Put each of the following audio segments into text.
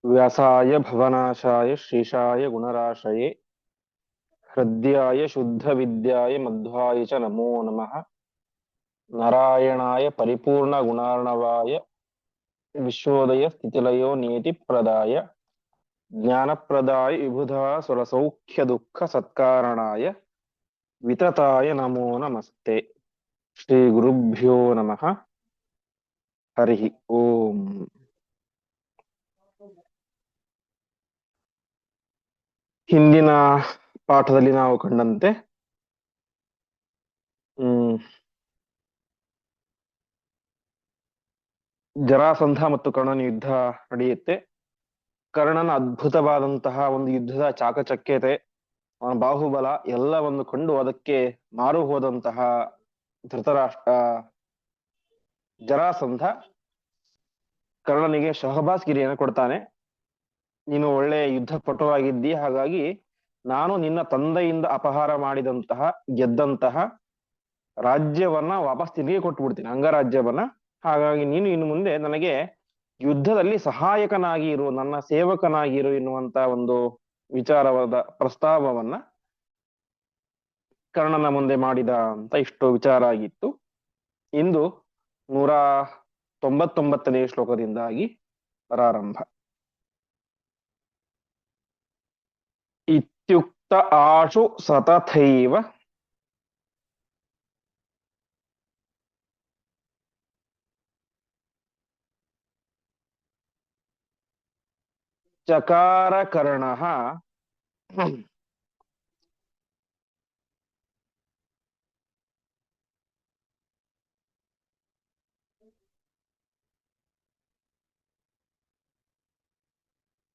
व्यासाय भवनाशाय श्रीशाय गुणराशये हृद्याय शुद्धविद्याय मध्वाय च नमो नमः। नारायणाय परिपूर्णगुणार्णवाय विश्वोदय स्थितिलयो नियतिप्रदाय ज्ञानप्रदाय विबुधा सुरसौख्यदुःखसत्कारणाय वितताय नमो नमस्ते। श्रीगुरुभ्यो नमः। हरिः ओम्। ಹಿಂದಿನ ಪಾಠದಲ್ಲಿ ನಾವು ಕಂಡಂತೆ ಜರಾಸಂಧ ಮತ್ತು ಕರ್ಣನ ಯುದ್ಧ ನಡೆಯುತ್ತೆ. ಕರ್ಣನ ಅದ್ಭುತವಾದಂತಹ ಒಂದು ಯುದ್ಧದ ಚಾಕಚಕ್ಯತೆ, ಬಾಹುಬಲ ಎಲ್ಲವನ್ನು ಕಂಡು ಅದಕ್ಕೆ ಮಾರು ಹೋದಂತಹ ಧೃತರಾಷ್ಟ್ರ ಜರಾಸಂಧ ಕರ್ಣನಿಗೆ ಶಹಬಾಸ್ ಗಿರಿಯನ್ನು ಕೊಡ್ತಾನೆ. ನೀನು ಒಳ್ಳೆ ಯುದ್ಧ ಪಟುವಾಗಿದ್ದಿ, ಹಾಗಾಗಿ ನಾನು ನಿನ್ನ ತಂದೆಯಿಂದ ಅಪಹಾರ ಮಾಡಿದಂತಹ ಗೆದ್ದಂತಹ ರಾಜ್ಯವನ್ನ ವಾಪಸ್ ತಿರುಗಿ ಕೊಟ್ಟು ಅಂಗರಾಜ್ಯವನ್ನ. ಹಾಗಾಗಿ ನೀನು ಇನ್ನು ಮುಂದೆ ನನಗೆ ಯುದ್ಧದಲ್ಲಿ ಸಹಾಯಕನಾಗಿ ಇರು, ನನ್ನ ಸೇವಕನಾಗಿರು ಎನ್ನುವಂತ ಒಂದು ವಿಚಾರವಾದ ಪ್ರಸ್ತಾವವನ್ನ ಕರ್ಣನ ಮುಂದೆ ಮಾಡಿದ ಅಂತ ಇಷ್ಟು ವಿಚಾರ ಆಗಿತ್ತು. ಇಂದು 199ನೇ ಶ್ಲೋಕದಿಂದಾಗಿ ಪ್ರಾರಂಭ. ಇತ್ಯುಕ್ತ ಆಶು ಸತಥೈವ ಚಕಾರ ಕರ್ಣಃ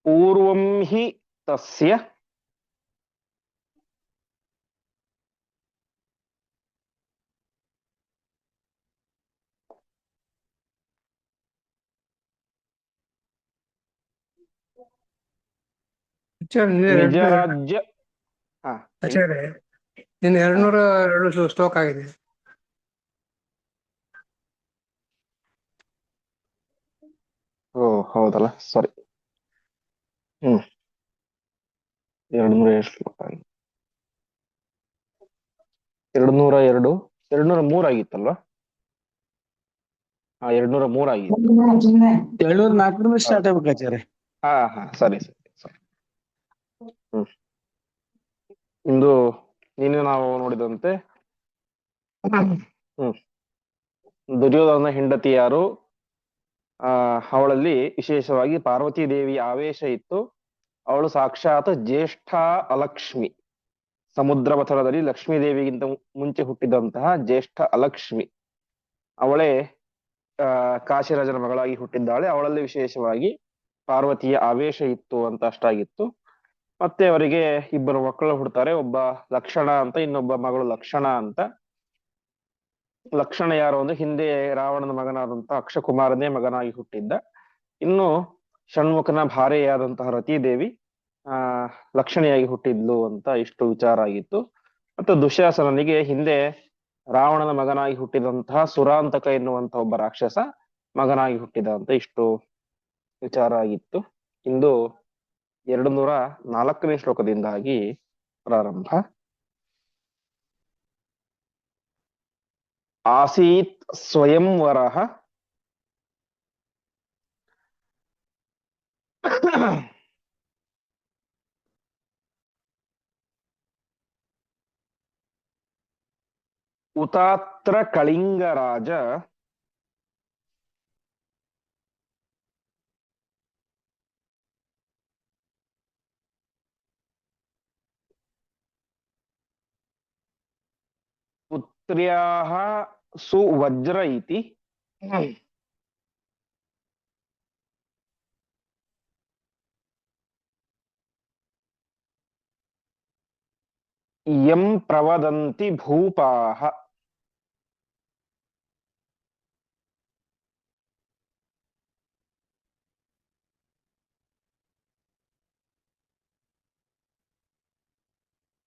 ಪೂರ್ವಂ ಹಿ ತಸ್ಯ ನಿಜರಾಜ್ಯ. ಆಚಾರ್ಯ, ನಿನ್ನ 202 ಸ್ಟೋಕ್ ಆಗಿದೆ. ಓ ಹೌದಲ್ಲ, ಸಾರಿ. 202 ಶ್ಲೋಕ, 202, 203 ಆಗಿತ್ತಲ್ವಾ? 203 ಆಗಿತ್ತು. 704 ಸ್ಟಾರ್ಟ್ ಆಗ್ಬೇಕು ಆಚಾರ್ಯ. ಸರಿ ಸರಿ ಸರಿ. ಇಂದು ನಿನ್ನೆ ನಾವು ನೋಡಿದಂತೆ ದುರ್ಯೋಧನ ಹೆಂಡತಿ ಯಾರು, ಅವಳಲ್ಲಿ ವಿಶೇಷವಾಗಿ ಪಾರ್ವತಿ ದೇವಿ ಆವೇಶ ಇತ್ತು. ಅವಳು ಸಾಕ್ಷಾತ್ ಜ್ಯೇಷ್ಠ ಅಲಕ್ಷ್ಮಿ, ಸಮುದ್ರ ಮಥನದಲ್ಲಿ ಲಕ್ಷ್ಮೀ ದೇವಿಗಿಂತ ಮುಂಚೆ ಹುಟ್ಟಿದಂತಹ ಜ್ಯೇಷ್ಠ ಅಲಕ್ಷ್ಮಿ. ಅವಳೇ ಕಾಶಿರಾಜನ ಮಗಳಾಗಿ ಹುಟ್ಟಿದ್ದಾಳೆ. ಅವಳಲ್ಲಿ ವಿಶೇಷವಾಗಿ ಪಾರ್ವತಿಯ ಆವೇಶ ಇತ್ತು ಅಂತ ಅಷ್ಟಾಗಿತ್ತು. ಮತ್ತೆ ಅವರಿಗೆ ಇಬ್ಬರು ಮಕ್ಕಳು ಹುಡ್ತಾರೆ, ಒಬ್ಬ ಲಕ್ಷಣ ಅಂತ, ಇನ್ನೊಬ್ಬ ಮಗಳು ಲಕ್ಷಣ ಅಂತ. ಲಕ್ಷಣ ಯಾರು ಅಂದ್ರೆ ಹಿಂದೆ ರಾವಣನ ಮಗನಾದಂತ ಅಕ್ಷಕುಮಾರನೇ ಮಗನಾಗಿ ಹುಟ್ಟಿದ್ದ. ಇನ್ನು ಷಣ್ಮುಖನ ಭಾರ್ಯೆಯಾದಂತಹ ರತಿದೇವಿ ಲಕ್ಷಣಿಯಾಗಿ ಹುಟ್ಟಿದ್ಲು ಅಂತ ಇಷ್ಟು ವಿಚಾರ ಆಗಿತ್ತು. ಮತ್ತು ದುಶ್ಯಾಸನನಿಗೆ ಹಿಂದೆ ರಾವಣನ ಮಗನಾಗಿ ಹುಟ್ಟಿದಂತಹ ಸುರಾಂತಕ ಎನ್ನುವಂತ ಒಬ್ಬ ರಾಕ್ಷಸ ಮಗನಾಗಿ ಹುಟ್ಟಿದ ಅಂತ ಇಷ್ಟು ವಿಚಾರ ಆಗಿತ್ತು. ಇಂದು 204ನೇ ಶ್ಲೋಕದಿಂದಾಗಿ ಪ್ರಾರಂಭ. ಆಸೀತ್ ಸ್ವಯಂವರಃ ಉತಾತ್ರ ಕಳಿಂಗರಾಜ ಪುತ್ರ್ಯಾಃ ಸುವಜ್ರ ಇತಿ ಯಂ ಪ್ರವದಂತಿ ಭೂಪಾಃ.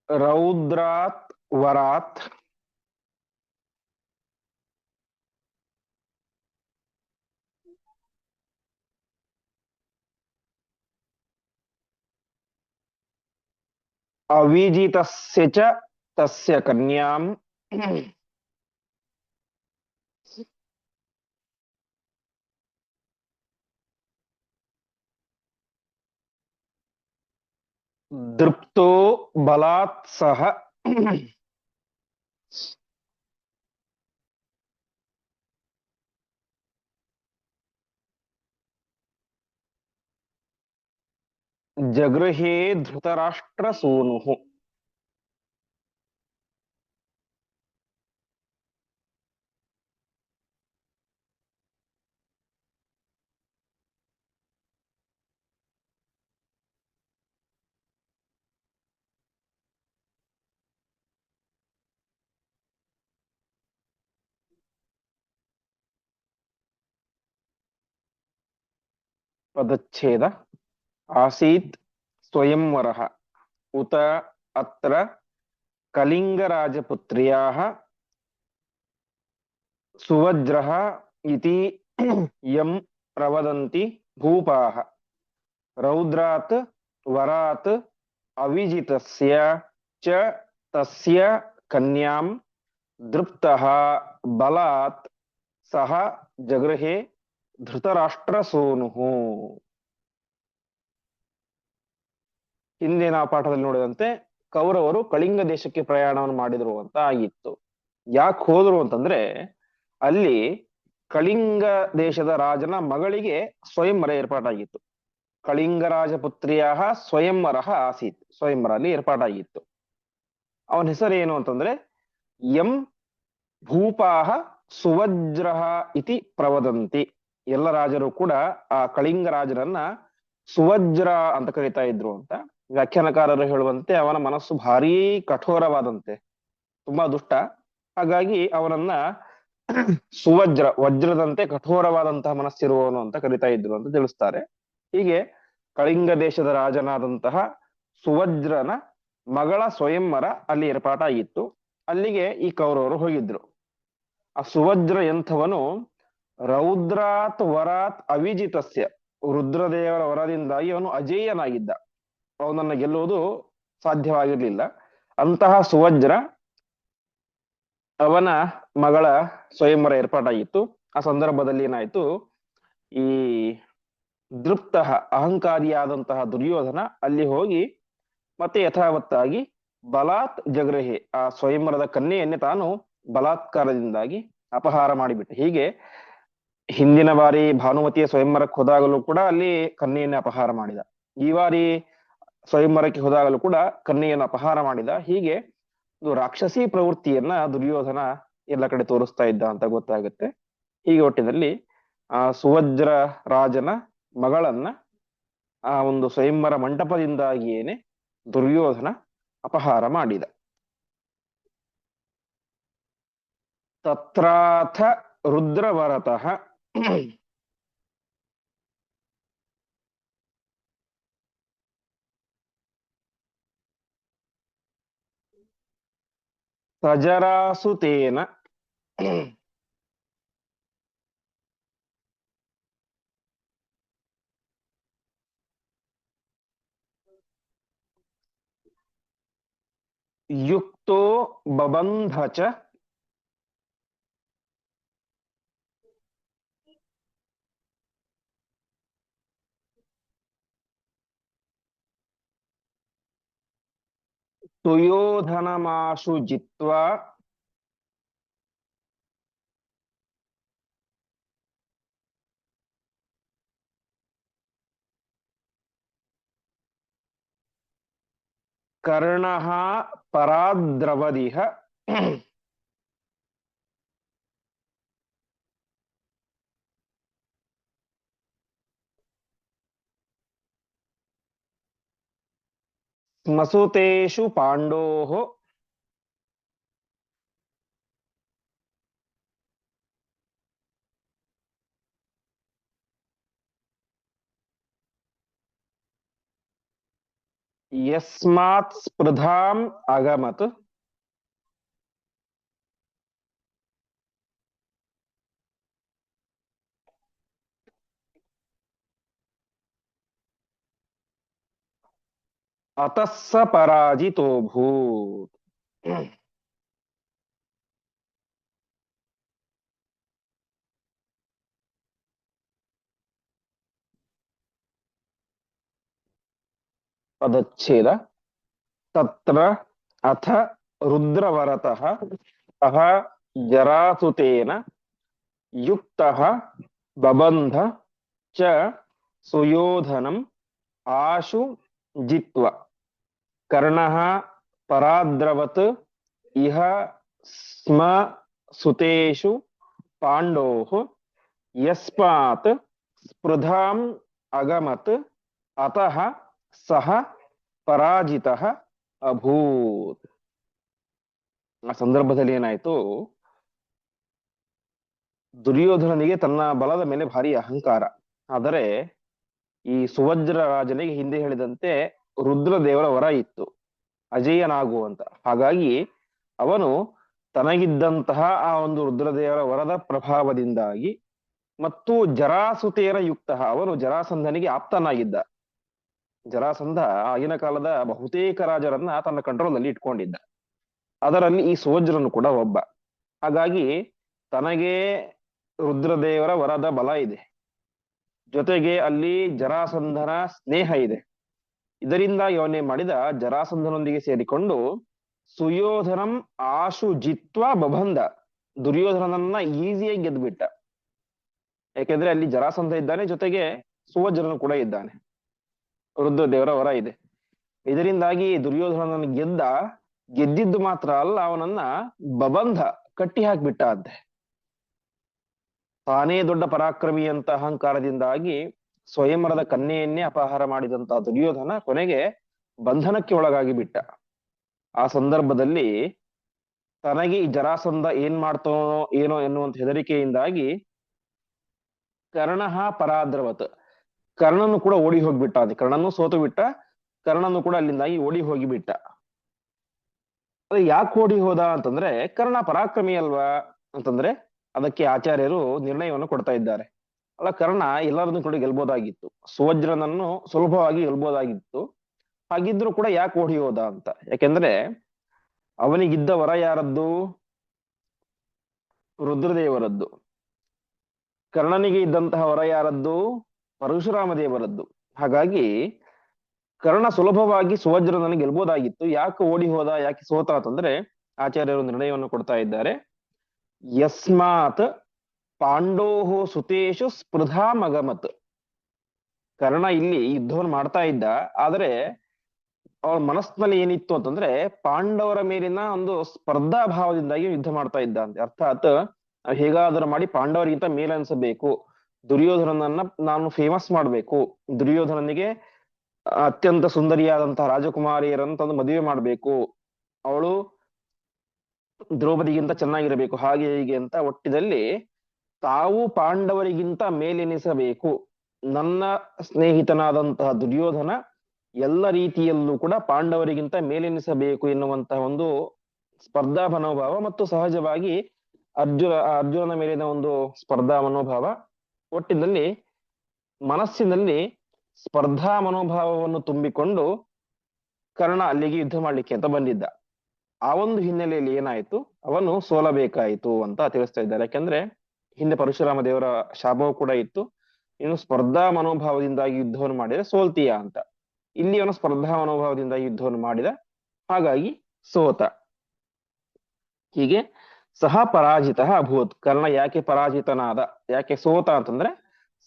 ರೌದ್ರಾತ್ ವರಾತ್ अविजितस्य च तस्य कन्यां दृप्तो बलात् सह जगृहे धृतराष्ट्रसूनुः। पदच्छेद आसीत् स्वयंवरः उत अत्र कलिंगराजपुत्र्याः सुवज्रः इति यं प्रवदन्ति भूपाः रौद्रात् वरात् अविजितस्य च तस्य कन्यां दृप्तः बलात् सह जगृहे ಧೃತರಾಷ್ಟ್ರಸೂನುಃ. ಹಿಂದೆ ನಾವು ಪಾಠದಲ್ಲಿ ನೋಡಿದಂತೆ ಕೌರವರು ಕಳಿಂಗ ದೇಶಕ್ಕೆ ಪ್ರಯಾಣವನ್ನು ಮಾಡಿದ್ರು ಅಂತ ಆಗಿತ್ತು. ಯಾಕೆ ಹೋದ್ರು ಅಂತಂದ್ರೆ ಅಲ್ಲಿ ಕಳಿಂಗ ದೇಶದ ರಾಜನ ಮಗಳಿಗೆ ಸ್ವಯಂವರ ಏರ್ಪಾಟಾಗಿತ್ತು. ಕಳಿಂಗರಾಜ ಪುತ್ರಿಯ ಸ್ವಯಂವರ ಆಸೀತ್, ಸ್ವಯಂವರ ಅಲ್ಲಿ ಏರ್ಪಾಟಾಗಿತ್ತು. ಅವನ ಹೆಸರು ಏನು ಅಂತಂದ್ರೆ ಎಂ ಭೂಪಾಹ ಸುವಜ್ರ ಇತಿ ಪ್ರವದಂತಿ. ಎಲ್ಲ ರಾಜರು ಕೂಡ ಆ ಕಳಿಂಗ ರಾಜನನ್ನ ಸುವಜ್ರ ಅಂತ ಕರೀತಾ ಇದ್ರು ಅಂತ ವ್ಯಾಖ್ಯಾನಕಾರರು ಹೇಳುವಂತೆ ಅವನ ಮನಸ್ಸು ಭಾರೀ ಕಠೋರವಾದಂತೆ, ತುಂಬಾ ದುಷ್ಟ. ಹಾಗಾಗಿ ಅವನನ್ನ ಸುವಜ್ರ, ವಜ್ರದಂತೆ ಕಠೋರವಾದಂತಹ ಮನಸ್ಸಿರುವವನು ಅಂತ ಕರಿತಾ ಇದ್ರು ಅಂತ ತಿಳಿಸ್ತಾರೆ. ಹೀಗೆ ಕಳಿಂಗ ದೇಶದ ರಾಜನಾದಂತಹ ಸುವಜ್ರನ ಮಗಳ ಸ್ವಯಂವರ ಅಲ್ಲಿ ಏರ್ಪಾಟಾಗಿತ್ತು. ಅಲ್ಲಿಗೆ ಈ ಕೌರವರು ಹೋಗಿದ್ರು. ಆ ಸುವಜ್ರ ಎಂಥವನು ರೌದ್ರಾತ್ ವರಾತ್ ಅವಿಜಿತಸ್ಯ, ರುದ್ರದೇವರ ವರದಿಂದಾಗಿ ಅವನು ಅಜೇಯನಾಗಿದ್ದ, ಅವನನ್ನು ಗೆಲ್ಲುವುದು ಸಾಧ್ಯವಾಗಿರ್ಲಿಲ್ಲ. ಅಂತಹ ಸುವಜ್ರ ಅವನ ಮಗಳ ಸ್ವಯಂವರ ಏರ್ಪಾಟಾಗಿತ್ತು. ಆ ಸಂದರ್ಭದಲ್ಲಿ ಏನಾಯ್ತು, ಈ ದೃಪ್ತ ಅಹಂಕಾರಿಯಾದಂತಹ ದುರ್ಯೋಧನ ಅಲ್ಲಿ ಹೋಗಿ ಮತ್ತೆ ಯಥಾವತ್ತಾಗಿ ಬಲಾತ್ ಜಗ್ರಹೆ, ಆ ಸ್ವಯಂವರದ ಕನ್ಯೆಯನ್ನೇ ತಾನು ಬಲಾತ್ಕಾರದಿಂದಾಗಿ ಅಪಹಾರ ಮಾಡಿಬಿಟ್ಟೆ. ಹೀಗೆ ಹಿಂದಿನ ಬಾರಿ ಭಾನುಮತಿಯ ಸ್ವಯಂವರಕ್ಕೆ ಹೋದಾಗಲೂ ಕೂಡ ಅಲ್ಲಿ ಕನ್ಯೆಯನ್ನು ಅಪಹಾರ ಮಾಡಿದ, ಈ ಬಾರಿ ಸ್ವಯಂವರಕ್ಕೆ ಹೋದಾಗಲೂ ಕೂಡ ಕನ್ಯೆಯನ್ನು ಅಪಹಾರ ಮಾಡಿದ. ಹೀಗೆ ಒಂದು ರಾಕ್ಷಸಿ ಪ್ರವೃತ್ತಿಯನ್ನ ದುರ್ಯೋಧನ ಎಲ್ಲ ಕಡೆ ತೋರಿಸ್ತಾ ಇದ್ದ ಅಂತ ಗೊತ್ತಾಗುತ್ತೆ. ಹೀಗೆ ಒಟ್ಟಿನಲ್ಲಿ ಆ ಸುವಜ್ರ ರಾಜನ ಮಗಳನ್ನ ಆ ಒಂದು ಸ್ವಯಂವರ ಮಂಟಪದಿಂದಾಗಿಯೇನೆ ದುರ್ಯೋಧನ ಅಪಹಾರ ಮಾಡಿದ. ತತ್ರಾಥ ರುದ್ರವರತಃ ಸಜರಾಸುತೇನ ಯುಕ್ತೋ ಬಬಂಧ ಚ ಸುಯೋಧನಮಾಶು ಜಿತ್ವಾ ಕರ್ಣಃ ಪರಾದ್ರವದಿಹ ಸ್ಮಸುತೇಷು ಪಾಂಡೋಃ ಯಸ್ಮಾತ್ ಸ್ಪೃಧಾಂ ಅಗಮತ್ अतः स पराजितोऽभूत्। पदच्छेद तत्र अथ रुद्रवरतः सः जरासुतेन युक्तः बबन्ध च सुयोधनम् आशु जित्वा कर्णः पराद्रवत् इह स्म सुतेषु पाण्डोः यस्मात् स्पृधाम् अगमत् अतः सः ಪರಾಜಿತಃ ಅಭೂತ್. ಆ ಸಂದರ್ಭದಲ್ಲಿ ಏನಾಯ್ತು, ದುರ್ಯೋಧನನಿಗೆ ತನ್ನ ಬಲದ ಮೇಲೆ ಭಾರಿ ಅಹಂಕಾರ. ಆದರೆ ಈ ಸುವಜ್ರ ರಾಜನಿಗೆ ಹಿಂದೆ ಹೇಳಿದಂತೆ ರುದ್ರದೇವರ ವರ ಇತ್ತು ಅಜೇಯನಾಗುವಂತ. ಹಾಗಾಗಿ ಅವನು ತನಗಿದ್ದಂತಹ ಆ ಒಂದು ರುದ್ರದೇವರ ವರದ ಪ್ರಭಾವದಿಂದಾಗಿ ಮತ್ತು ಜರಾಸುತೇನ ಯುಕ್ತ, ಅವನು ಜರಾಸಂಧನಿಗೆ ಆಪ್ತನಾಗಿದ್ದ. ಜರಾಸಂಧ ಆಗಿನ ಕಾಲದ ಬಹುತೇಕ ರಾಜರನ್ನ ತನ್ನ ಕಂಟ್ರೋಲ್ ಅಲ್ಲಿ ಇಟ್ಕೊಂಡಿದ್ದ. ಅದರಲ್ಲಿ ಈ ಸುವಜ್ರನು ಕೂಡ ಒಬ್ಬ. ಹಾಗಾಗಿ ತನಗೆ ರುದ್ರದೇವರ ವರದ ಬಲ ಇದೆ, ಜೊತೆಗೆ ಅಲ್ಲಿ ಜರಾಸಂಧನ ಸ್ನೇಹ ಇದೆ. ಇದರಿಂದಾಗಿ ಅವನೇ ಮಾಡಿದ, ಜರಾಸಂಧನೊಂದಿಗೆ ಸೇರಿಕೊಂಡು ಸುಯೋಧನಂ ಆಶು ಜಿತ್ವ ಬಬಂಧ, ದುರ್ಯೋಧನನನ್ನ ಈಸಿಯಾಗಿ ಗೆದ್ಬಿಟ್ಟ. ಯಾಕೆಂದ್ರೆ ಅಲ್ಲಿ ಜರಾಸಂಧ ಇದ್ದಾನೆ, ಜೊತೆಗೆ ಸುವಜ್ರನು ಕೂಡ ಇದ್ದಾನೆ, ರುದ್ರದೇವರ ವರ ಇದೆ. ಇದರಿಂದಾಗಿ ದುರ್ಯೋಧನನ ಗೆದ್ದಿದ್ದು ಮಾತ್ರ ಅಲ್ಲ, ಅವನನ್ನ ಬಬಂಧ ಕಟ್ಟಿ ಹಾಕ್ಬಿಟ್ಟ ಅಂತೆ. ತಾನೇ ದೊಡ್ಡ ಪರಾಕ್ರಮಿ ಅಂತ ಅಹಂಕಾರದಿಂದಾಗಿ ಸ್ವಯಂವರದ ಕನ್ಯೆಯನ್ನೇ ಅಪಹಾರ ಮಾಡಿದಂತ ದುರ್ಯೋಧನ ಕೊನೆಗೆ ಬಂಧನಕ್ಕೆ ಒಳಗಾಗಿ ಬಿಟ್ಟ. ಆ ಸಂದರ್ಭದಲ್ಲಿ ತನಗೆ ಈ ಜರಾಸಂಧ ಏನ್ ಮಾಡ್ತಾನೋ ಏನೋ ಎನ್ನುವಂತ ಹೆದರಿಕೆಯಿಂದಾಗಿ ಕರ್ಣಃ ಪರಾದ್ರವತ್, ಕರ್ಣನು ಕೂಡ ಓಡಿ ಹೋಗ್ಬಿಟ್ಟ. ಅದೇ ಕರ್ಣನು ಸೋತು ಬಿಟ್ಟ, ಕರ್ಣನು ಕೂಡ ಅಲ್ಲಿಂದಾಗಿ ಓಡಿ ಹೋಗಿಬಿಟ್ಟ. ಅದು ಯಾಕೆ ಓಡಿ ಹೋದ ಅಂತಂದ್ರೆ, ಕರ್ಣ ಪರಾಕ್ರಮಿ ಅಲ್ವಾ ಅಂತಂದ್ರೆ ಅದಕ್ಕೆ ಆಚಾರ್ಯರು ನಿರ್ಣಯವನ್ನು ಕೊಡ್ತಾ ಇದ್ದಾರೆ. ಅಲ್ಲ, ಕರ್ಣ ಎಲ್ಲರನ್ನೂ ಕೂಡ ಗೆಲ್ಬೋದಾಗಿತ್ತು, ಸುವಜ್ರನನ್ನು ಸುಲಭವಾಗಿ ಗೆಲ್ಬೋದಾಗಿತ್ತು. ಹಾಗಿದ್ರು ಕೂಡ ಯಾಕೆ ಓಡಿ ಹೋದ ಅಂತ. ಯಾಕೆಂದ್ರೆ ಅವನಿಗಿದ್ದ ವರ ಯಾರದ್ದು? ರುದ್ರದೇವರದ್ದು. ಕರ್ಣನಿಗೆ ಇದ್ದಂತಹ ವರ ಯಾರದ್ದು? ಪರಶುರಾಮ ದೇವರದ್ದು. ಹಾಗಾಗಿ ಕರ್ಣ ಸುಲಭವಾಗಿ ಸುವಜ್ರನನ್ನು ಗೆಲ್ಬೋದಾಗಿತ್ತು. ಯಾಕೆ ಓಡಿ ಹೋದ, ಯಾಕೆ ಸೋತ ಅಂತಂದ್ರೆ ಆಚಾರ್ಯರು ನಿರ್ಣಯವನ್ನು ಕೊಡ್ತಾ ಇದ್ದಾರೆ. ಯಸ್ಮಾತ್ ಪಾಂಡೋಹೋ ಸುತೇಶು ಸ್ಪೃಧಾಮಗಮತ್. ಕರ್ಣ ಇಲ್ಲಿ ಯುದ್ಧವನ್ನು ಮಾಡ್ತಾ ಇದ್ದ, ಆದ್ರೆ ಅವಳ ಮನಸ್ಸಿನಲ್ಲಿ ಏನಿತ್ತು ಅಂತಂದ್ರೆ ಪಾಂಡವರ ಮೇಲಿನ ಒಂದು ಸ್ಪರ್ಧಾ ಭಾವದಿಂದಾಗಿ ಯುದ್ಧ ಮಾಡ್ತಾ ಇದ್ದ ಅಂತ. ಅರ್ಥಾತ್ ಹೇಗಾದರೂ ಮಾಡಿ ಪಾಂಡವರಿಗಿಂತ ಮೇಲನ್ಸಬೇಕು, ದುರ್ಯೋಧನನನ್ನ ನಾನು ಫೇಮಸ್ ಮಾಡ್ಬೇಕು, ದುರ್ಯೋಧನನಿಗೆ ಅತ್ಯಂತ ಸುಂದರಿಯಾದಂತಹ ರಾಜಕುಮಾರಿಯರನ್ನು ತಂದು ಮದುವೆ ಮಾಡ್ಬೇಕು, ಅವಳು ದ್ರೌಪದಿಗಿಂತ ಚೆನ್ನಾಗಿರಬೇಕು, ಹಾಗೆ ಹೀಗೆ ಅಂತ ಒಟ್ಟಿನಲ್ಲಿ ತಾವು ಪಾಂಡವರಿಗಿಂತ ಮೇಲೆನಿಸಬೇಕು. ನನ್ನ ಸ್ನೇಹಿತನಾದಂತಹ ದುರ್ಯೋಧನ ಎಲ್ಲ ರೀತಿಯಲ್ಲೂ ಕೂಡ ಪಾಂಡವರಿಗಿಂತ ಮೇಲೆನಿಸಬೇಕು ಎನ್ನುವಂತಹ ಒಂದು ಸ್ಪರ್ಧಾ ಮನೋಭಾವ ಮತ್ತು ಸಹಜವಾಗಿ ಅರ್ಜುನನ ಮೇಲಿನ ಒಂದು ಸ್ಪರ್ಧಾ ಮನೋಭಾವ, ಒಟ್ಟಿನಲ್ಲಿ ಮನಸ್ಸಿನಲ್ಲಿ ಸ್ಪರ್ಧಾ ಮನೋಭಾವವನ್ನು ತುಂಬಿಕೊಂಡು ಕರ್ಣ ಅಲ್ಲಿಗೆ ಯುದ್ಧ ಮಾಡ್ಲಿಕ್ಕೆ ಅಂತ ಬಂದಿದ್ದ. ಆ ಒಂದು ಹಿನ್ನೆಲೆಯಲ್ಲಿ ಏನಾಯ್ತು, ಅವನು ಸೋಲಬೇಕಾಯಿತು ಅಂತ ತಿಳಿಸ್ತಾ ಇದ್ದಾರೆ. ಯಾಕೆಂದ್ರೆ ಹಿಂದೆ ಪರಶುರಾಮ ದೇವರ ಶಾಪವೂ ಕೂಡ ಇತ್ತು, ಇನ್ನು ಸ್ಪರ್ಧಾ ಮನೋಭಾವದಿಂದಾಗಿ ಯುದ್ಧವನ್ನು ಮಾಡಿದ್ರೆ ಸೋಲ್ತೀಯ ಅಂತ. ಇಲ್ಲಿ ಅವನು ಸ್ಪರ್ಧಾ ಮನೋಭಾವದಿಂದಾಗಿ ಯುದ್ಧವನ್ನು ಮಾಡಿದ, ಹಾಗಾಗಿ ಸೋತ. ಹೀಗೆ ಸಹ ಪರಾಜಿತ ಅಭೂತ್. ಕರ್ಣ ಯಾಕೆ ಪರಾಜಿತನಾದ, ಯಾಕೆ ಸೋತ ಅಂತಂದ್ರೆ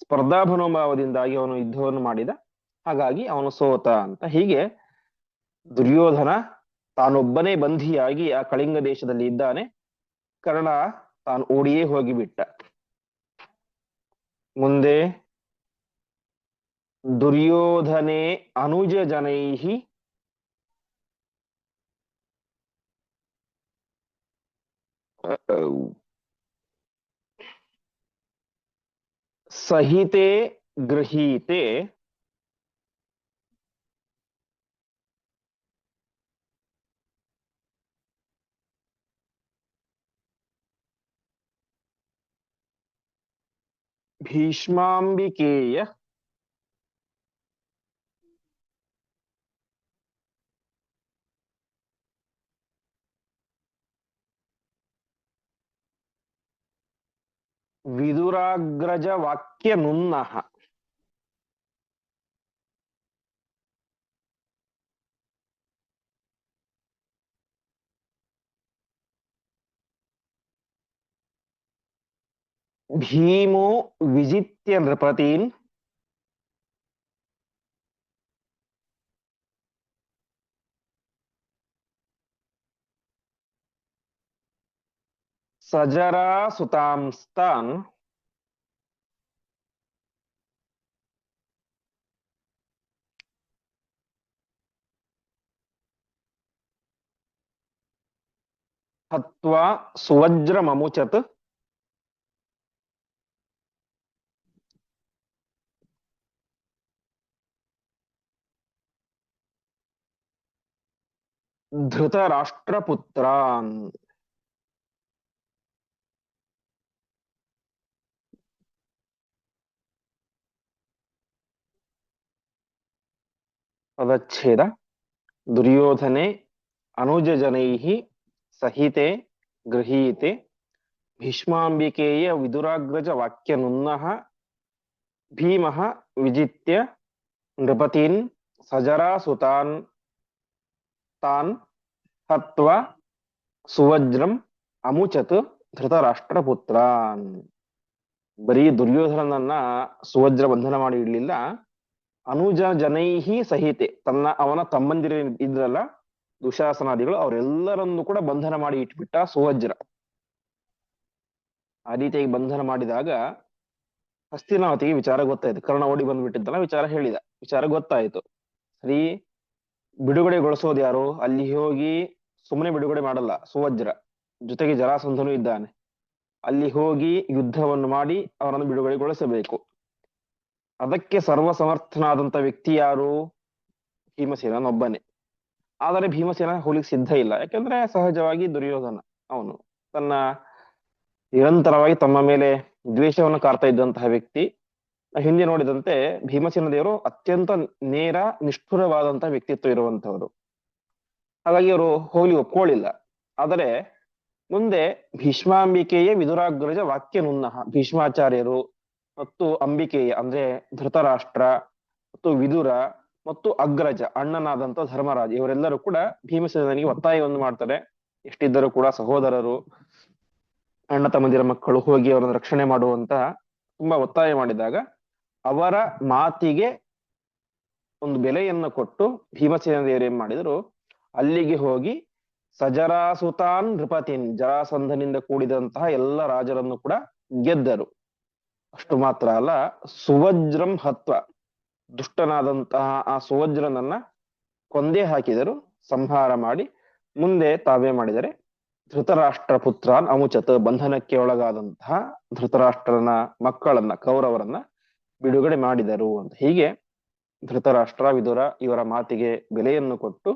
ಸ್ಪರ್ಧಾ ಮನೋಭಾವದಿಂದಾಗಿ ಅವನು ಯುದ್ಧವನ್ನು ಮಾಡಿದ, ಹಾಗಾಗಿ ಅವನು ಸೋತ ಅಂತ. ಹೀಗೆ ದುರ್ಯೋಧನ ತಾನೊಬ್ಬನೇ ಬಂಧಿಯಾಗಿ ಆ ಕಳಿಂಗ ದೇಶದಲ್ಲಿ ಇದ್ದಾನೆ. ಕರ್ಣ ತಾನು ಓಡಿಯೇ ಹೋಗಿಬಿಟ್ಟ. ಮುಂದೆ ದುರ್ಯೋಧನೆ ಅನುಜ ಜನೈಹಿ ಸಹಿತೆ ಗೃಹೀತೆ ಭೀಷ್ಮಾಂಬಿಕೇಯ ವಿದುರಾಗ್ರಜ ವಾಕ್ಯ ನುನ್ನಃ. ಭೀಮೋ ವಿಜಿತ್ಯ ನೃಪತೀನ್ ಸಜರಾ ಸುತಾಂಸ್ತಾನ್ ಹತ್ವಾ ಸುವಜ್ರಮಮುಚತ್ ಧೃತರಾಷ್ಟ್ರಪುತ್ರಾನ್. ಪದಚ್ಛೇದ. ದುರ್ಯೋಧನೆ ಅನುಜಜನೈಃ ಸಹಿತೆ ಗೃಹೀತೆ ಭೀಷ್ಮಾಂಬಿಕೇಯ ವಿದುರಾಗ್ರಜ ವಾಕ್ಯನುನ್ನಃ ಭೀಮಃ ವಿಜಿತ್ಯ ನೃಪತೀನ್ ಸಜರಾಸುತಾನ್ ತಾನ್ ಹತ್ವಾ ಸುವಜ್ರಂ ಅಮುಚತ್ ಧೃತರಾಷ್ಟ್ರಪುತ್ರಾನ್. ಬರೀ ದುರ್ಯೋಧನನನ್ನ ಸುವಜ್ರ ಬಂಧನ ಮಾಡಿ ಇಡ್ಲಿಲ್ಲ, ಅನುಜ ಜನೈಹಿ ಸಹಿತೆ ಅವನ ತಮ್ಮಂದಿರ ಇದ್ರಲ್ಲ ದುಶಾಸನಾದಿಗಳು, ಅವರೆಲ್ಲರನ್ನು ಕೂಡ ಬಂಧನ ಮಾಡಿ ಇಟ್ಬಿಟ್ಟ ಸುವಜ್ರ. ಆ ರೀತಿಯಾಗಿ ಬಂಧನ ಮಾಡಿದಾಗ ಹಸ್ತಿನಾವತಿಗೆ ವಿಚಾರ ಗೊತ್ತಾಯ್ತು. ಕರ್ಣ ಓಡಿ ಬಂದ್ಬಿಟ್ಟಿದ್ದಲ್ಲ, ವಿಚಾರ ಗೊತ್ತಾಯ್ತು. ಸರಿ, ಬಿಡುಗಡೆಗೊಳಿಸೋದು ಯಾರು? ಅಲ್ಲಿ ಹೋಗಿ ಸುಮ್ಮನೆ ಬಿಡುಗಡೆ ಮಾಡಲ್ಲ ಸುವಜ್ರ, ಜೊತೆಗೆ ಜರಾಸಂಧನು ಇದ್ದಾನೆ. ಅಲ್ಲಿ ಹೋಗಿ ಯುದ್ಧವನ್ನು ಮಾಡಿ ಅವರನ್ನು ಬಿಡುಗಡೆಗೊಳಿಸಬೇಕು. ಅದಕ್ಕೆ ಸರ್ವಸಮರ್ಥನಾದಂತ ವ್ಯಕ್ತಿ ಯಾರು? ಭೀಮಸೇನನೊಬ್ಬನೇ. ಆದರೆ ಭೀಮಸೇನ ಹೋಲಿಗೆ ಸಿದ್ಧ ಇಲ್ಲ. ಯಾಕಂದ್ರೆ ಸಹಜವಾಗಿ ದುರ್ಯೋಧನ ಅವನು ತನ್ನ ನಿರಂತರವಾಗಿ ತಮ್ಮ ಮೇಲೆ ದ್ವೇಷವನ್ನು ಕಾರ್ತಾ ಇದ್ದಂತಹ ವ್ಯಕ್ತಿ. ಹಿಂದೆ ನೋಡಿದಂತೆ ಭೀಮಸೇನ ದೇವರು ಅತ್ಯಂತ ನೇರ ನಿಷ್ಠುರವಾದಂತಹ ವ್ಯಕ್ತಿತ್ವ ಇರುವಂತವರು. ಹಾಗಾಗಿ ಅವರು ಹೋಗ್ಲಿ ಒಪ್ಕೊಳ್ಳಿಲ್ಲ. ಆದರೆ ಮುಂದೆ ಭೀಷ್ಮಾಂಬಿಕೆಯ ವಿದುರಾಗ್ರಜ ವಾಕ್ಯ ನುನ್ನಃ, ಭೀಷ್ಮಾಚಾರ್ಯರು ಮತ್ತು ಅಂಬಿಕೆಯ ಅಂದ್ರೆ ಧೃತರಾಷ್ಟ್ರ ಮತ್ತು ವಿದುರ ಮತ್ತು ಅಗ್ರಜ ಅಣ್ಣನಾದಂತ ಧರ್ಮರಾಜ, ಇವರೆಲ್ಲರೂ ಕೂಡ ಭೀಮಸೇನನಿಗೆ ಒತ್ತಾಯವನ್ನು ಮಾಡ್ತಾರೆ. ಎಷ್ಟಿದ್ದರೂ ಕೂಡ ಸಹೋದರರು, ಅಣ್ಣ ತಮ್ಮಂದಿರ ಮಕ್ಕಳು, ಹೋಗಿ ಅವರನ್ನು ರಕ್ಷಣೆ ಮಾಡುವಂತ ತುಂಬಾ ಒತ್ತಾಯ ಮಾಡಿದಾಗ ಅವರ ಮಾತಿಗೆ ಒಂದು ಬೆಲೆಯನ್ನು ಕೊಟ್ಟು ಭೀಮಸೇನ ದೇವರು ಏನ್ ಮಾಡಿದ್ರು, ಅಲ್ಲಿಗೆ ಹೋಗಿ ಸಜರಾಸುತಾನ್ ನೃಪತಿನ್, ಜರಾಸಂಧನಿಂದ ಕೂಡಿದಂತಹ ಎಲ್ಲ ರಾಜರನ್ನು ಕೂಡ ಗೆದ್ದರು. ಅಷ್ಟು ಮಾತ್ರ ಅಲ್ಲ, ಸುವಜ್ರಂ ಹತ್ವ, ದುಷ್ಟನಾದಂತಹ ಆ ಸುವಜ್ರನನ್ನ ಕೊಂದೇ ಹಾಕಿದರು, ಸಂಹಾರ ಮಾಡಿ. ಮುಂದೆ ತಾವೇ ಮಾಡಿದರೆ ಧೃತರಾಷ್ಟ್ರ ಪುತ್ರಾನ್ ಅಮುಚತ್, ಬಂಧನಕ್ಕೆ ಒಳಗಾದಂತಹ ಧೃತರಾಷ್ಟ್ರನ ಮಕ್ಕಳನ್ನ, ಕೌರವರನ್ನ ಬಿಡುಗಡೆ ಮಾಡಿದರು ಅಂತ. ಹೀಗೆ ಧೃತರಾಷ್ಟ್ರ, ವಿದುರ ಇವರ ಮಾತಿಗೆ ಬೆಲೆಯನ್ನು ಕೊಟ್ಟು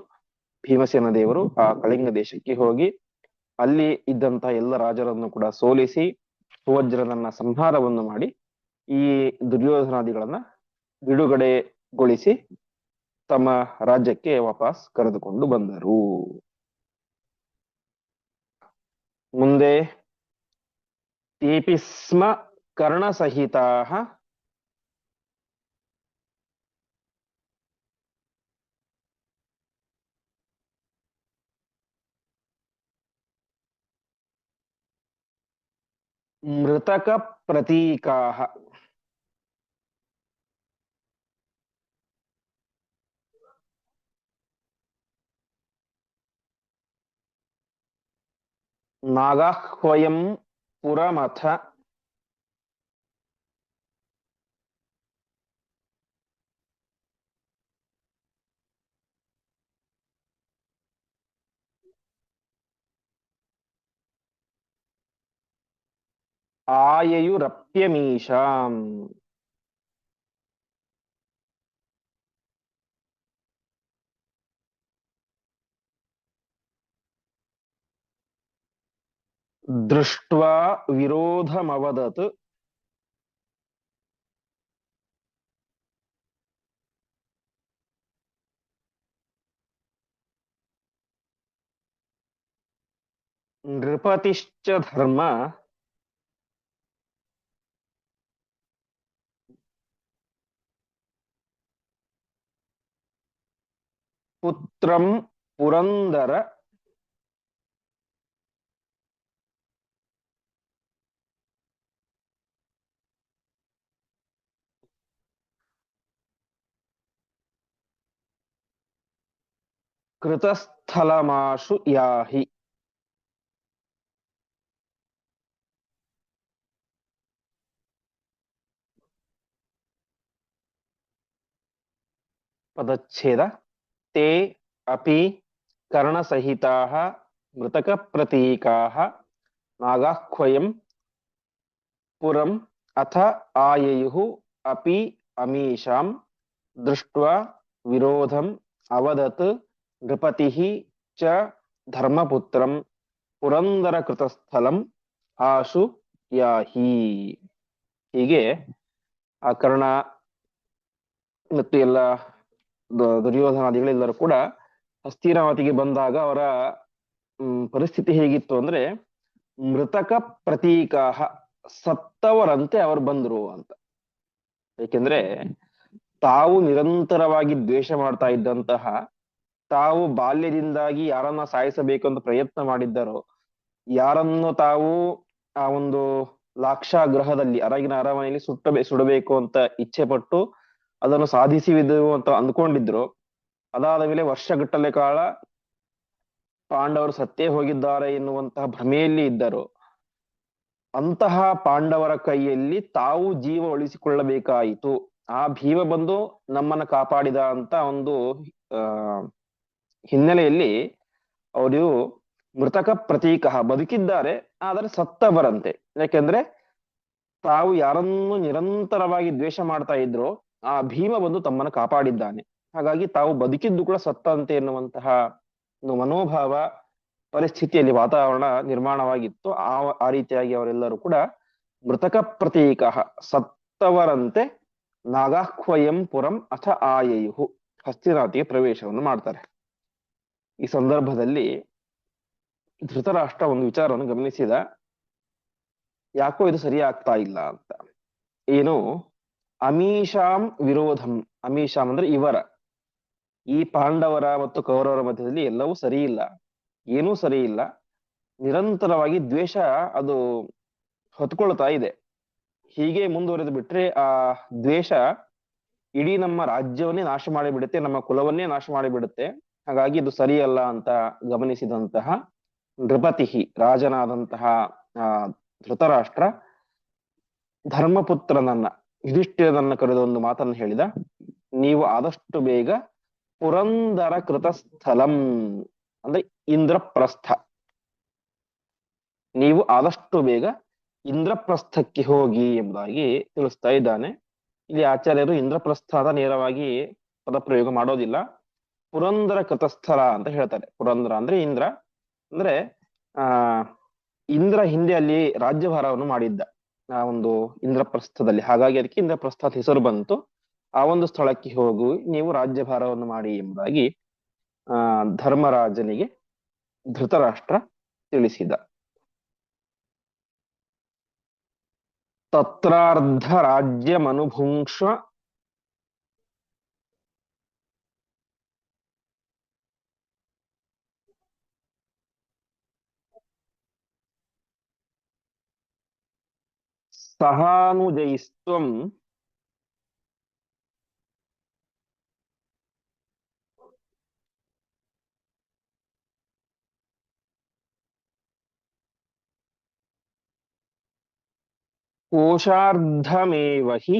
ಭೀಮಸೇನ ದೇವರು ಆ ಕಳಿಂಗ ದೇಶಕ್ಕೆ ಹೋಗಿ ಅಲ್ಲಿ ಇದ್ದಂತಹ ಎಲ್ಲ ರಾಜರನ್ನು ಕೂಡ ಸೋಲಿಸಿ ಸುವಜ್ರನನ್ನ ಸಂಹಾರವನ್ನು ಮಾಡಿ ಈ ದುರ್ಯೋಧನಾದಿಗಳನ್ನ ಬಿಡುಗಡೆಗೊಳಿಸಿ ತಮ್ಮ ರಾಜ್ಯಕ್ಕೆ ವಾಪಸ್ ಕರೆದುಕೊಂಡು ಬಂದರು. ಮುಂದೆ ತೇಪಿ ಸ್ಮ ಕರ್ಣಸಹಿತಾ ಮೃತಕ ಪ್ರತೀಕಾ. ನಾಗಾಹ್ವಯಂ ಪುರಮಥ ಆಯಯುರಪ್ಯಮೀಶಾಂ. ದೃಷ್ಟ್ವಾ ವಿರೋಧಮವದತ್ ನೃಪತಿಶ್ಚ ಧರ್ಮ ಪುತ್ರಂ ಪುರಂದರ ಕೃತಸ್ಥಲಮಾಶು ಯಾಹಿ. ಪದಚ್ಛೇದ. ತೇ ಅಪಿ ಕರ್ಣಸಹಿತಾಃ ಮೃತಕ ಪ್ರತೀಕಾಃ ನಾಗಾಹ್ವಯಂ ಪುರಂ ಅಥ ಆಯಯುಃ ಅಪಿ ಅಮೀಷಾಂ ದೃಷ್ಟ್ವಾ ವಿರೋಧಂ ಅವದತ್ ನೃಪತಿಃ ಚ ಧರ್ಮಪುತ್ರಂ ಪುರಂದರಕೃತಸ್ಥಲಂ ಆಶು ಯಾಹಿ. ಹೀಗೆ ಆ ಕರ್ಣ ಮತ್ತು ಎಲ್ಲ ದುರ್ಯೋಧನಾದಿಗಳೆಲ್ಲರೂ ಕೂಡ ಹಸ್ತಿನಾವತಿಗೆ ಬಂದಾಗ ಅವರ ಪರಿಸ್ಥಿತಿ ಹೇಗಿತ್ತು ಅಂದ್ರೆ ಮೃತಕ ಪ್ರತೀಕಾಹ, ಸತ್ತವರಂತೆ ಅವರು ಬಂದ್ರು ಅಂತ. ಏಕೆಂದ್ರೆ ತಾವು ನಿರಂತರವಾಗಿ ದ್ವೇಷ ಮಾಡ್ತಾ ಇದ್ದಂತಹ, ತಾವು ಬಾಲ್ಯದಿಂದಾಗಿ ಯಾರನ್ನ ಸಾಯಿಸಬೇಕು ಅಂತ ಪ್ರಯತ್ನ ಮಾಡಿದ್ದರೋ, ಯಾರನ್ನು ತಾವು ಆ ಒಂದು ಲಾಕ್ಷಾಗ್ರಹದಲ್ಲಿ ಅರಗಿನ ಅರಮನೆಯಲ್ಲಿ ಸುಡಬೇಕು ಅಂತ ಇಚ್ಛೆ ಪಟ್ಟು ಅದನ್ನು ಸಾಧಿಸಿದ್ದು ಅಂತ ಅಂದ್ಕೊಂಡಿದ್ರು, ಅದಾದ ಮೇಲೆ ವರ್ಷಗಟ್ಟಲೆ ಕಾಲ ಪಾಂಡವರು ಸತ್ತೇ ಹೋಗಿದ್ದಾರೆ ಎನ್ನುವಂತಹ ಭ್ರಮೆಯಲ್ಲಿ ಇದ್ದರು. ಅಂತಹ ಪಾಂಡವರ ಕೈಯಲ್ಲಿ ತಾವು ಜೀವ ಉಳಿಸಿಕೊಳ್ಳಬೇಕಾಯಿತು. ಆ ಭೀಮ ಬಂದು ನಮ್ಮನ್ನ ಕಾಪಾಡಿದ ಅಂತ ಒಂದು ಹಿನ್ನೆಲೆಯಲ್ಲಿ ಅವರು ಮೃತಕ ಪ್ರತೀಕ, ಬದುಕಿದ್ದಾರೆ ಆದರೆ ಸತ್ತವರಂತೆ. ಯಾಕೆಂದ್ರೆ ತಾವು ಯಾರನ್ನು ನಿರಂತರವಾಗಿ ದ್ವೇಷ ಮಾಡ್ತಾ ಇದ್ರು, ಆ ಭೀಮ ಬಂದು ತಮ್ಮನ್ನು ಕಾಪಾಡಿದ್ದಾನೆ. ಹಾಗಾಗಿ ತಾವು ಬದುಕಿದ್ದು ಕೂಡ ಸತ್ತಂತೆ ಎನ್ನುವಂತಹ ಒಂದು ಮನೋಭಾವ ಪರಿಸ್ಥಿತಿಯಲ್ಲಿ ವಾತಾವರಣ ನಿರ್ಮಾಣವಾಗಿತ್ತು. ಆ ರೀತಿಯಾಗಿ ಅವರೆಲ್ಲರೂ ಕೂಡ ಮೃತಕ ಪ್ರತೀಕ, ಸತ್ತವರಂತೆ ನಾಗಾಹ್ವಯಂ ಪುರಂ ಅಥ ಆಯಯುಹು, ಹಸ್ತಿನಾವತಿಗೆ ಪ್ರವೇಶವನ್ನು ಮಾಡ್ತಾರೆ. ಈ ಸಂದರ್ಭದಲ್ಲಿ ಧೃತರಾಷ್ಟ್ರ ಒಂದು ವಿಚಾರವನ್ನು ಗಮನಿಸಿದ, ಯಾಕೋ ಇದು ಸರಿ ಆಗ್ತಾ ಇಲ್ಲ ಅಂತ. ಏನು? ಅಮೀಷಾಂ ವಿರೋಧಂ. ಅಮೀಷಾಂ ಅಂದ್ರೆ ಇವರ, ಈ ಪಾಂಡವರ ಮತ್ತು ಕೌರವರ ಮಧ್ಯದಲ್ಲಿ ಎಲ್ಲವೂ ಸರಿ ಇಲ್ಲ, ಏನೂ ಸರಿ ಇಲ್ಲ. ನಿರಂತರವಾಗಿ ದ್ವೇಷ ಅದು ಹೊತ್ಕೊಳ್ತಾ ಇದೆ. ಹೀಗೆ ಮುಂದುವರೆದು ಬಿಟ್ರೆ ಆ ದ್ವೇಷ ಇಡೀ ನಮ್ಮ ರಾಜ್ಯವನ್ನೇ ನಾಶ ಮಾಡಿಬಿಡುತ್ತೆ, ನಮ್ಮ ಕುಲವನ್ನೇ ನಾಶ ಮಾಡಿಬಿಡುತ್ತೆ. ಹಾಗಾಗಿ ಇದು ಸರಿಯಲ್ಲ ಅಂತ ಗಮನಿಸಿದಂತಹ ನೃಪತಿ, ರಾಜನಾದಂತಹ ಧೃತರಾಷ್ಟ್ರ ಧರ್ಮಪುತ್ರನನ್ನ, ಯುಧಿಷ್ಠಿರನನ್ನ ಕರೆದ ಒಂದು ಮಾತನ್ನು ಹೇಳಿದ. ನೀವು ಆದಷ್ಟು ಬೇಗ ಪುರಂದರ ಕೃತಸ್ಥಲಂ ಅಂದ್ರೆ ಇಂದ್ರಪ್ರಸ್ಥ, ನೀವು ಆದಷ್ಟು ಬೇಗ ಇಂದ್ರಪ್ರಸ್ಥಕ್ಕೆ ಹೋಗಿ ಎಂಬುದಾಗಿ ತಿಳಿಸ್ತಾ ಇದ್ದಾನೆ. ಇಲ್ಲಿ ಆಚಾರ್ಯರು ಇಂದ್ರಪ್ರಸ್ಥದ ನೇರವಾಗಿ ಪದಪ್ರಯೋಗ ಮಾಡೋದಿಲ್ಲ, ಪುರಂದರ ಕೃತಸ್ಥಲ ಅಂತ ಹೇಳ್ತಾರೆ. ಪುರಂದರ ಅಂದ್ರೆ ಇಂದ್ರ, ಅಂದ್ರೆ ಇಂದ್ರ ಹಿಂದೆ ಅಲ್ಲಿ ರಾಜ್ಯಭಾರವನ್ನು ಮಾಡಿದ್ದ ಆ ಒಂದು ಇಂದ್ರಪ್ರಸ್ಥದಲ್ಲಿ, ಹಾಗಾಗಿ ಅದಕ್ಕೆ ಇಂದ್ರಪ್ರಸ್ಥ ಹೆಸರು ಬಂತು. ಆ ಒಂದು ಸ್ಥಳಕ್ಕೆ ಹೋಗಿ ನೀವು ರಾಜ್ಯಭಾರವನ್ನು ಮಾಡಿ ಎಂಬುದಾಗಿ ಧರ್ಮರಾಜನಿಗೆ ಧೃತರಾಷ್ಟ್ರ ತಿಳಿಸಿದ. ತತ್ರಾರ್ಧ ರಾಜ್ಯಮನುಭುಂಕ್ಷ ಸಹಾನುಜೈಸ್ತ್ವಂ ಕೋಶಾರ್ಧಮೇವ ಹಿ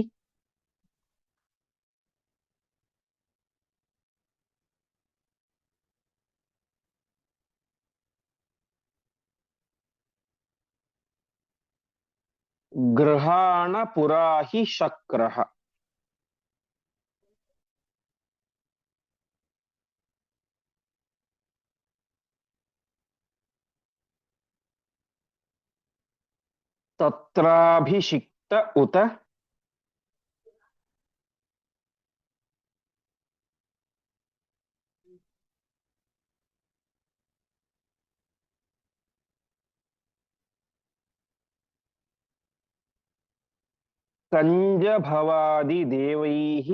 ಗೃಹಾಣ ಪುರಾಹಿ ಶಕ್ರಃ. ತತ್ರಾಭಿಷಿಕ್ತ ಉತ ಕಂಜಭವಾದಿ ದೇವೈಃ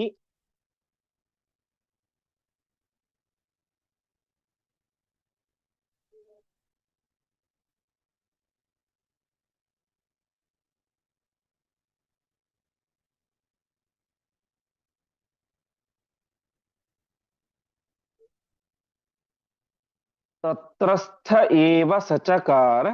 तत्रस्थ एव सचकार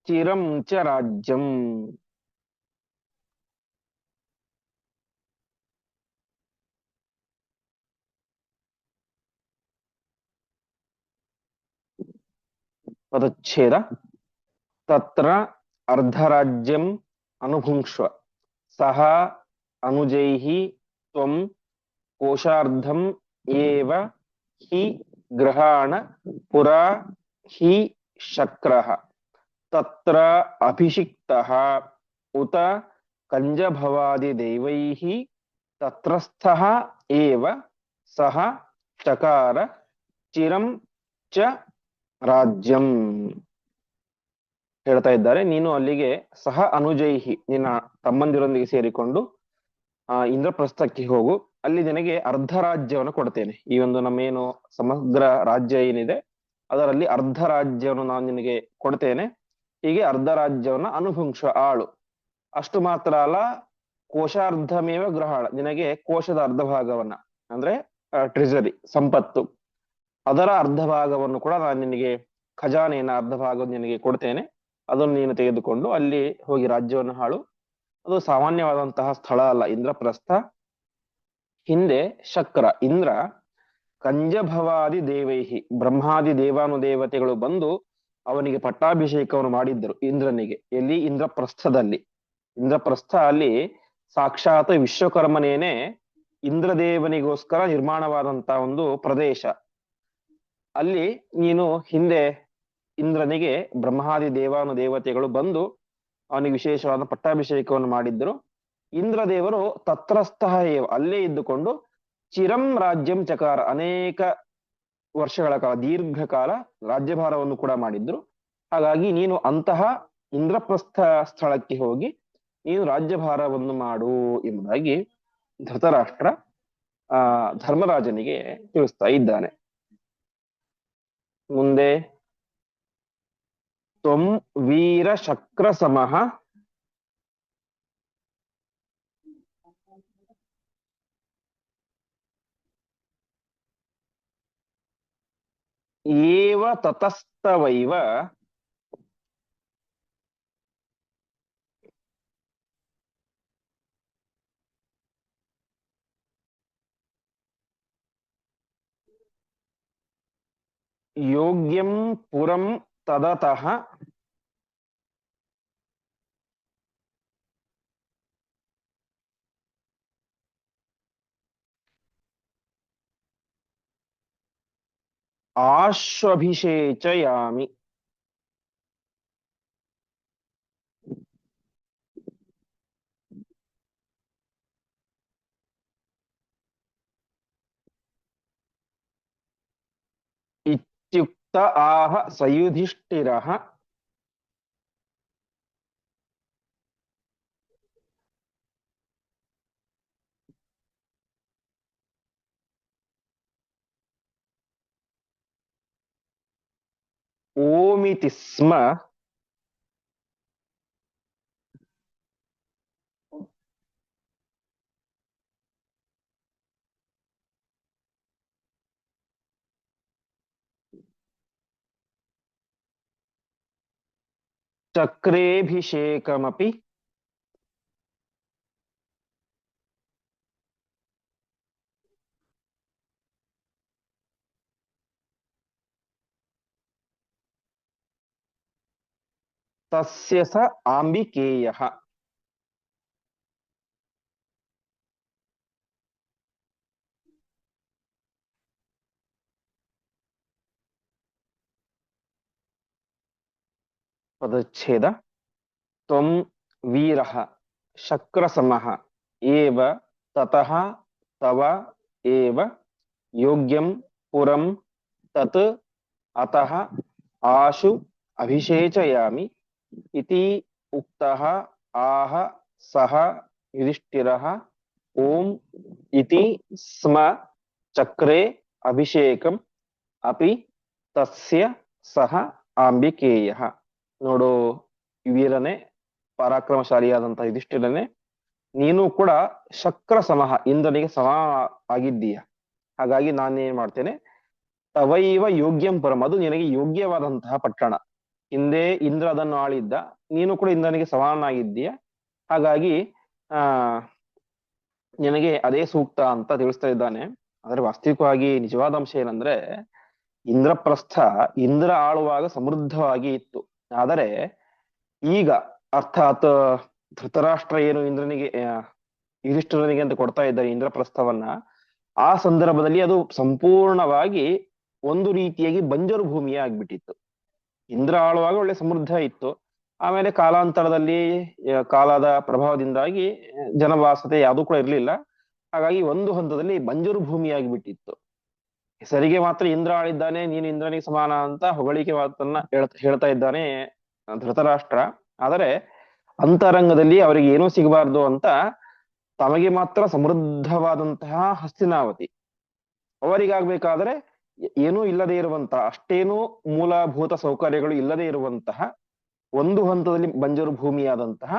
चिरं च राज्यम्। पदच्छेद तत्र अर्धराज्यम् अनुभुङ्क्ष्व सह अनुजैः त्वं कोशार्धम् एव हि गृहाण पुरा हि शक्रः तत्र अभिषिक्तः उत कञ्जभवादिदैवैः तत्रस्थः एव सः चकार चिरं च ರಾಜ್ಯಂ ಹೇಳ್ತಾ ಇದ್ದಾರೆ. ನೀನು ಅಲ್ಲಿಗೆ ಸಹ ಅನುಜೈಹಿ ನಿನ್ನ ತಮ್ಮಂದಿರೊಂದಿಗೆ ಸೇರಿಕೊಂಡು ಇಂದ್ರಪ್ರಸ್ಥಕ್ಕೆ ಹೋಗು. ಅಲ್ಲಿ ನಿನಗೆ ಅರ್ಧ ರಾಜ್ಯವನ್ನು ಕೊಡ್ತೇನೆ. ಈ ಒಂದು ನಮ್ಮೇನು ಸಮಗ್ರ ರಾಜ್ಯ ಏನಿದೆ ಅದರಲ್ಲಿ ಅರ್ಧ ರಾಜ್ಯವನ್ನು ನಾನು ನಿನಗೆ ಕೊಡ್ತೇನೆ. ಹೀಗೆ ಅರ್ಧ ರಾಜ್ಯವನ್ನು ಅನುಭುಂಕ್ಷ ಆಳು. ಅಷ್ಟು ಮಾತ್ರ ಅಲ್ಲ, ಕೋಶಾರ್ಧಮೇವ ಗ್ರಹಣ, ನಿನಗೆ ಕೋಶದ ಅರ್ಧ ಭಾಗವನ್ನ ಅಂದ್ರೆ ಟ್ರೆಜರಿ ಸಂಪತ್ತು, ಅದರ ಅರ್ಧ ಭಾಗವನ್ನು ಕೂಡ ನಾನು ನಿನಗೆ, ಖಜಾನೆಯನ್ನ ಅರ್ಧ ಭಾಗವನ್ನು ನಿನಗೆ ಕೊಡ್ತೇನೆ. ಅದನ್ನು ನೀನು ತೆಗೆದುಕೊಂಡು ಅಲ್ಲಿ ಹೋಗಿ ರಾಜ್ಯವನ್ನು ಆಳು. ಅದು ಸಾಮಾನ್ಯವಾದಂತಹ ಸ್ಥಳ ಅಲ್ಲ ಇಂದ್ರಪ್ರಸ್ಥ. ಹಿಂದೆ ಶಕ್ರ ಇಂದ್ರ ಕಂಜಭವಾದಿ ದೇವೈಹಿ, ಬ್ರಹ್ಮಾದಿ ದೇವಾನುದೇವತೆಗಳು ಬಂದು ಅವನಿಗೆ ಪಟ್ಟಾಭಿಷೇಕವನ್ನು ಮಾಡಿದ್ದರು ಇಂದ್ರನಿಗೆ. ಎಲ್ಲಿ? ಇಂದ್ರಪ್ರಸ್ಥದಲ್ಲಿ. ಇಂದ್ರಪ್ರಸ್ಥ ಅಲ್ಲಿ ಸಾಕ್ಷಾತ್ ವಿಶ್ವಕರ್ಮನೇನೆ ಇಂದ್ರದೇವನಿಗೋಸ್ಕರ ನಿರ್ಮಾಣವಾದಂತಹ ಒಂದು ಪ್ರದೇಶ. ಅಲ್ಲಿ ನೀನು ಹಿಂದೆ ಇಂದ್ರನಿಗೆ ಬ್ರಹ್ಮಾದಿ ದೇವಾನುದೇವತೆಗಳು ಬಂದು ಅವನಿಗೆ ವಿಶೇಷವಾದ ಪಟ್ಟಾಭಿಷೇಕವನ್ನು ಮಾಡಿದ್ದರು. ಇಂದ್ರದೇವರು ತತ್ರಸ್ಥಃ ಏವ, ಅಲ್ಲೇ ಇದ್ದುಕೊಂಡು ಚಿರಂ ರಾಜ್ಯಂ ಚಕಾರ, ಅನೇಕ ವರ್ಷಗಳ ಕಾಲ, ದೀರ್ಘಕಾಲ ರಾಜ್ಯಭಾರವನ್ನು ಕೂಡ ಮಾಡಿದ್ರು. ಹಾಗಾಗಿ ನೀನು ಅಂತಹ ಇಂದ್ರಪ್ರಸ್ಥ ಸ್ಥಳಕ್ಕೆ ಹೋಗಿ ನೀನು ರಾಜ್ಯಭಾರವನ್ನು ಮಾಡು ಎಂಬುದಾಗಿ ಧೃತರಾಷ್ಟ್ರ ಧರ್ಮರಾಜನಿಗೆ ತಿಳಿಸ್ತಾ ಇದ್ದಾನೆ. ಮುಂದೆ ತ್ವಂ ವೀರ ಶಕ್ರ ಸಮಃ ಏವ ತತಸ್ತವೈವ ಯೋಗ್ಯಂ ಪುರಂ ತದತಃ ಆಶ್ವಭಿಷೇಚಯಾಮಿ. ಇತ್ಯುಕ್ತ ಆಹ ಸಯುಧಿಷ್ಠಿರಃ ಓಮಿತಿ ಸ್ಮ ಚಕ್ರೇಭಿಷೇಕಮಪಿ ತಸ್ಯ ಸ ಆಂಬಿಕೇಯಃ. ಪದಚ್ಛೇದ ತ್ವಂ ವೀರಃ ಶಕ್ರಸಮಃ ಏವ ತತಃ ತವ ಏವ ಯೋಗ್ಯಂ ಪುರಂ ತತ್ ಅತಃ ಆಶು ಅಭಿಷೇಚಯಾಮಿ ಇತಿ ಉಕ್ತಃ ಆಹ ಸಹ ಯುಧಿಷ್ಠಿರಃ ಓಂ ಇತಿ ಸ್ಮ ಚಕ್ರೆ ಅಭಿಷೇಕಂ ಅಪಿ ತಸ್ಯ ಸಹ ಆಂಬಿಕೇಯ. ನೋಡು ವೀರನೇ, ಪರಾಕ್ರಮಶಾಲಿಯಾದಂತಹ ಯುಧಿಷ್ಠಿರನೇ, ನೀನು ಕೂಡ ಶಕ್ರ ಸಮಃ, ಇಂದ್ರನಿಗೆ ಸಮ ಆಗಿದ್ದೀಯ. ಹಾಗಾಗಿ ನಾನೇನ್ ಮಾಡ್ತೇನೆ, ತವೈವ ಯೋಗ್ಯಂ ಪರಂ, ಅದು ನಿನಗೆ ಯೋಗ್ಯವಾದಂತಹ ಪಟ್ಟಣ. ಹಿಂದೆ ಇಂದ್ರ ಅದನ್ನು ಆಳಿದ್ದ, ನೀನು ಕೂಡ ಇಂದ್ರನಿಗೆ ಸಮಾನನಾಗಿದ್ದೀಯ. ಹಾಗಾಗಿ ಆ ನಿನಗೆ ಅದೇ ಸೂಕ್ತ ಅಂತ ತಿಳಿಸ್ತಾ ಇದ್ದಾನೆ. ಆದ್ರೆ ವಾಸ್ತವಿಕವಾಗಿ ನಿಜವಾದ ಅಂಶ ಏನಂದ್ರೆ, ಇಂದ್ರಪ್ರಸ್ಥ ಇಂದ್ರ ಆಳುವಾಗ ಸಮೃದ್ಧವಾಗಿ ಇತ್ತು. ಆದರೆ ಈಗ ಅರ್ಥಾತ್ ಧೃತರಾಷ್ಟ್ರ ಏನು ಇಂದ್ರನಿಗೆ ಯುಧಿಷ್ಠಿರನಿಗೆ ಅಂತ ಕೊಡ್ತಾ ಇದ್ದಾರೆ ಇಂದ್ರಪ್ರಸ್ಥವನ್ನ, ಆ ಸಂದರ್ಭದಲ್ಲಿ ಅದು ಸಂಪೂರ್ಣವಾಗಿ ಒಂದು ರೀತಿಯಾಗಿ ಬಂಜರು ಭೂಮಿಯೇ ಆಗ್ಬಿಟ್ಟಿತ್ತು. ಇಂದ್ರ ಆಳುವಾಗ ಒಳ್ಳೆ ಸಮೃದ್ಧ ಇತ್ತು. ಆಮೇಲೆ ಕಾಲಾಂತರದಲ್ಲಿ ಕಾಲದ ಪ್ರಭಾವದಿಂದಾಗಿ ಜನವಾಸತೆ ಯಾವುದೂ ಕೂಡ ಇರಲಿಲ್ಲ. ಹಾಗಾಗಿ ಒಂದು ಹಂತದಲ್ಲಿ ಬಂಜರು ಭೂಮಿಯಾಗಿಬಿಟ್ಟಿತ್ತು. ಹೆಸರಿಗೆ ಮಾತ್ರ ಇಂದ್ರ ಆಳಿದ್ದಾನೆ, ನೀನು ಇಂದ್ರನಿಗೆ ಸಮಾನ ಅಂತ ಹೊಗಳಿಕೆ ಮಾತನ್ನ ಹೇಳ್ತಾ ಇದ್ದಾನೆ ಧೃತರಾಷ್ಟ್ರ. ಆದರೆ ಅಂತರಂಗದಲ್ಲಿ ಅವರಿಗೆ ಏನೂ ಸಿಗಬಾರ್ದು ಅಂತ ತಮಗೆ ಮಾತ್ರ ಸಮೃದ್ಧವಾದಂತಹ ಹಸ್ತಿನಾವತಿ, ಅವರಿಗಾಗ್ಬೇಕಾದ್ರೆ ಏನೂ ಇಲ್ಲದೆ ಇರುವಂತಹ, ಅಷ್ಟೇನೂ ಮೂಲಭೂತ ಸೌಕರ್ಯಗಳು ಇಲ್ಲದೆ ಇರುವಂತಹ ಒಂದು ಹಂತದಲ್ಲಿ ಬಂಜರು ಭೂಮಿಯಾದಂತಹ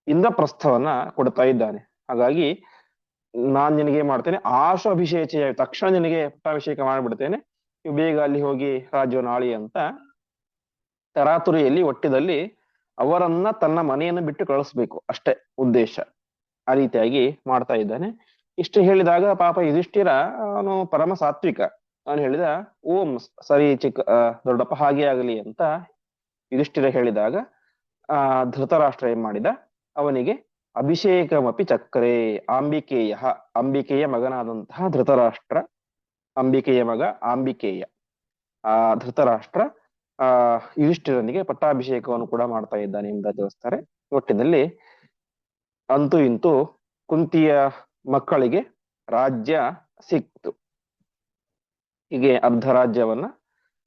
ಇಂದ್ರಪ್ರಸ್ಥವನ್ನ ಕೊಡ್ತಾ ಇದ್ದಾನೆ. ಹಾಗಾಗಿ ನಾನ್ ನಿನಗೆ ಮಾಡ್ತೇನೆ ಆಶು ಅಭಿಷೇಚ, ತಕ್ಷಣ ನಿನಗೆ ಪಟ್ಟಾಭಿಷೇಕ ಮಾಡಿಬಿಡ್ತೇನೆ, ನೀವು ಬೇಗ ಅಲ್ಲಿ ಹೋಗಿ ರಾಜ್ಯವನ್ನು ಆಳಿ ಅಂತ ತರಾತುರಿಯಲ್ಲಿ ಒಟ್ಟಿದಲ್ಲಿ ಅವರನ್ನ ತನ್ನ ಮನೆಯನ್ನು ಬಿಟ್ಟು ಕಳಿಸ್ಬೇಕು, ಅಷ್ಟೇ ಉದ್ದೇಶ. ಆ ರೀತಿಯಾಗಿ ಮಾಡ್ತಾ ಇದ್ದಾನೆ. ಇಷ್ಟು ಹೇಳಿದಾಗ ಪಾಪ ಯುಧಿಷ್ಠಿರ ಅವನು ಪರಮ ಸಾತ್ವಿಕ. ಅವನು ಹೇಳಿದ, ಓಂ ಸರಿ ದೊಡ್ಡಪ್ಪ, ಹಾಗೆ ಆಗಲಿ ಅಂತ ಯುಧಿಷ್ಠಿರ ಹೇಳಿದಾಗ ಧೃತರಾಷ್ಟ್ರ ಏನ್ ಮಾಡಿದ, ಅವನಿಗೆ ಅಭಿಷೇಕಮಪಿ ಚಕ್ರೇ ಆಂಬಿಕೇಯ, ಅಂಬಿಕೆಯ ಮಗನಾದಂತಹ ಧೃತರಾಷ್ಟ್ರ, ಅಂಬಿಕೆಯ ಮಗ ಆಂಬಿಕೇಯ, ಆ ಧೃತರಾಷ್ಟ್ರ ಯುಧಿಷ್ಠಿರನಿಗೆ ಪಟ್ಟಾಭಿಷೇಕವನ್ನು ಕೂಡ ಮಾಡ್ತಾ ಇದ್ದಾನೆ ಅಂತ ತಿಳಿಸ್ತಾರೆ. ಒಟ್ಟಿನಲ್ಲಿ ಅಂತೂ ಇಂತೂ ಕುಂತಿಯ ಮಕ್ಕಳಿಗೆ ರಾಜ್ಯ ಸಿಕ್ತು. ಹೀಗೆ ಅರ್ಧ ರಾಜ್ಯವನ್ನ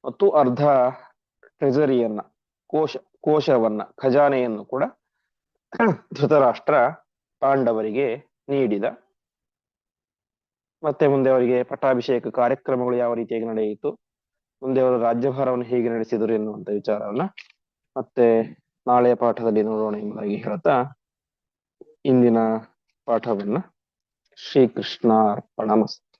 ಮತ್ತು ಅರ್ಧ ಟ್ರೆಜರಿಯನ್ನ, ಕೋಶವನ್ನ, ಖಜಾನೆಯನ್ನು ಕೂಡ ಧೃತರಾಷ್ಟ್ರ ಪಾಂಡವರಿಗೆ ನೀಡಿದ. ಮತ್ತೆ ಮುಂದೆ ಅವರಿಗೆ ಪಟ್ಟಾಭಿಷೇಕ ಕಾರ್ಯಕ್ರಮಗಳು ಯಾವ ರೀತಿಯಾಗಿ ನಡೆಯಿತು, ಮುಂದೆ ಅವರು ರಾಜ್ಯಭಾರವನ್ನು ಹೇಗೆ ನಡೆಸಿದರು ಎನ್ನುವಂತ ವಿಚಾರವನ್ನ ಮತ್ತೆ ನಾಳೆಯ ಪಾಠದಲ್ಲಿ ನೋಡೋಣ ಎಂಬುದಾಗಿ ಹೇಳ್ತಾ ಇಂದಿನ ಪಾಠವನ್ನ ಶ್ರೀಕೃಷ್ಣಾರ್ಪಣಮಸ್ತು.